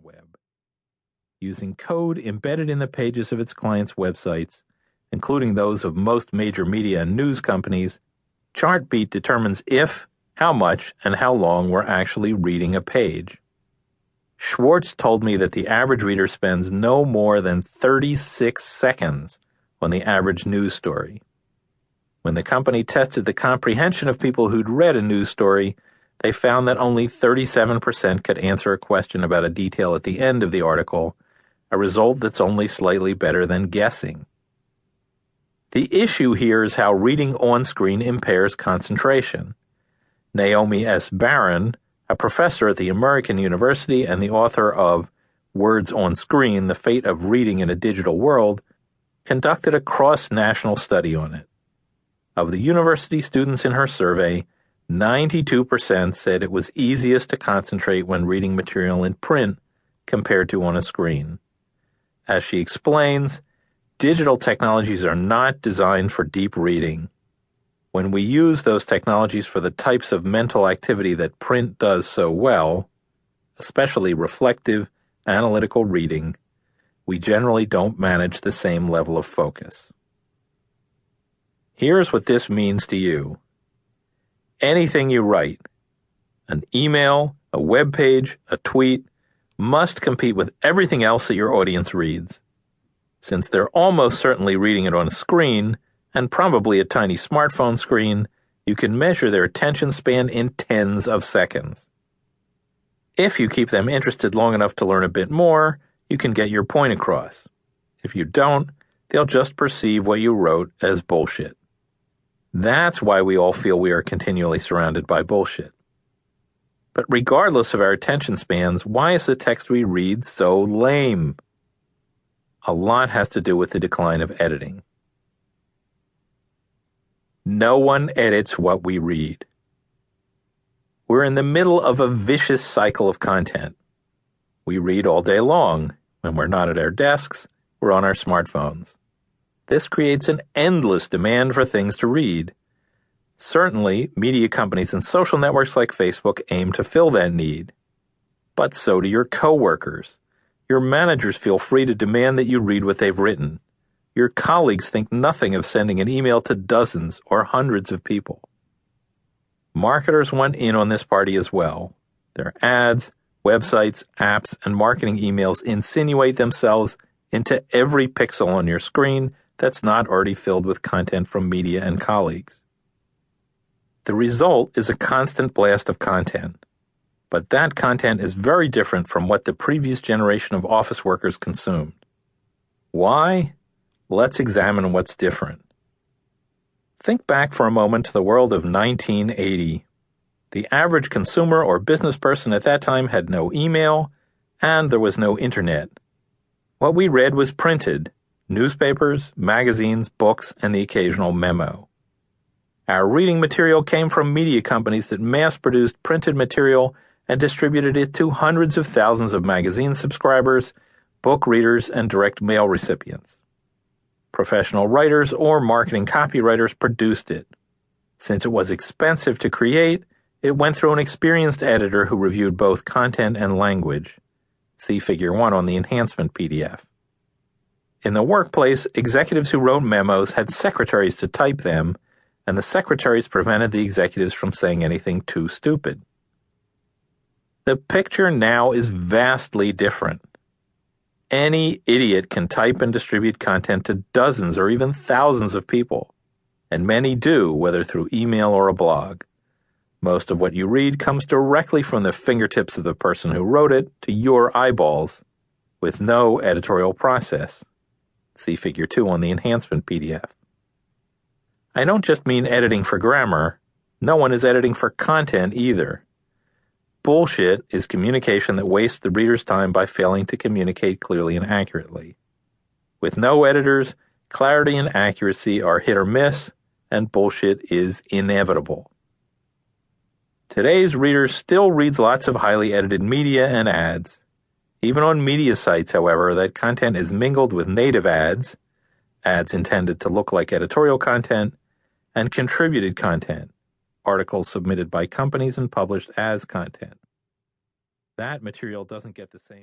web. Using code embedded in the pages of its clients' websites, including those of most major media and news companies, Chartbeat determines if, how much, and how long we're actually reading a page. Schwartz told me that the average reader spends no more than 36 seconds on the average news story. When the company tested the comprehension of people who'd read a news story, they found that only 37% could answer a question about a detail at the end of the article, a result that's only slightly better than guessing. The issue here is how reading on-screen impairs concentration. Naomi S. Barron, a professor at the American University and the author of Words on Screen, The Fate of Reading in a Digital World, conducted a cross-national study on it. Of the university students in her survey, 92% said it was easiest to concentrate when reading material in print compared to on a screen. As she explains, digital technologies are not designed for deep reading. When we use those technologies for the types of mental activity that print does so well, especially reflective, analytical reading, we generally don't manage the same level of focus. Here's what this means to you. Anything you write, an email, a web page, a tweet, must compete with everything else that your audience reads. Since they're almost certainly reading it on a screen, and probably a tiny smartphone screen, you can measure their attention span in tens of seconds. If you keep them interested long enough to learn a bit more, you can get your point across. If you don't, they'll just perceive what you wrote as bullshit. That's why we all feel we are continually surrounded by bullshit. But regardless of our attention spans, why is the text we read so lame? A lot has to do with the decline of editing. No one edits what we read. We're in the middle of a vicious cycle of content. We read all day long. When we're not at our desks, we're on our smartphones. This creates an endless demand for things to read. Certainly, media companies and social networks like Facebook aim to fill that need. But so do your coworkers. Your managers feel free to demand that you read what they've written. Your colleagues think nothing of sending an email to dozens or hundreds of people. Marketers want in on this party as well. Their ads, websites, apps, and marketing emails insinuate themselves into every pixel on your screen that's not already filled with content from media and colleagues. The result is a constant blast of content. But that content is very different from what the previous generation of office workers consumed. Why? Let's examine what's different. Think back for a moment to the world of 1980. The average consumer or business person at that time had no email, and there was no internet. What we read was printed: newspapers, magazines, books, and the occasional memo. Our reading material came from media companies that mass-produced printed material and distributed it to hundreds of thousands of magazine subscribers, book readers, and direct mail recipients. Professional writers or marketing copywriters produced it. Since it was expensive to create, it went through an experienced editor who reviewed both content and language. See Figure 1 on the enhancement PDF. In the workplace, executives who wrote memos had secretaries to type them, and the secretaries prevented the executives from saying anything too stupid. The picture now is vastly different. Any idiot can type and distribute content to dozens or even thousands of people, and many do, whether through email or a blog. Most of what you read comes directly from the fingertips of the person who wrote it to your eyeballs, with no editorial process. See Figure 2 on the enhancement PDF. I don't just mean editing for grammar. No one is editing for content either. Bullshit is communication that wastes the reader's time by failing to communicate clearly and accurately. With no editors, clarity and accuracy are hit or miss, and bullshit is inevitable. Today's reader still reads lots of highly edited media and ads. Even on media sites, however, that content is mingled with native ads intended to look like editorial content, and contributed content, articles submitted by companies and published as content. That material doesn't get the same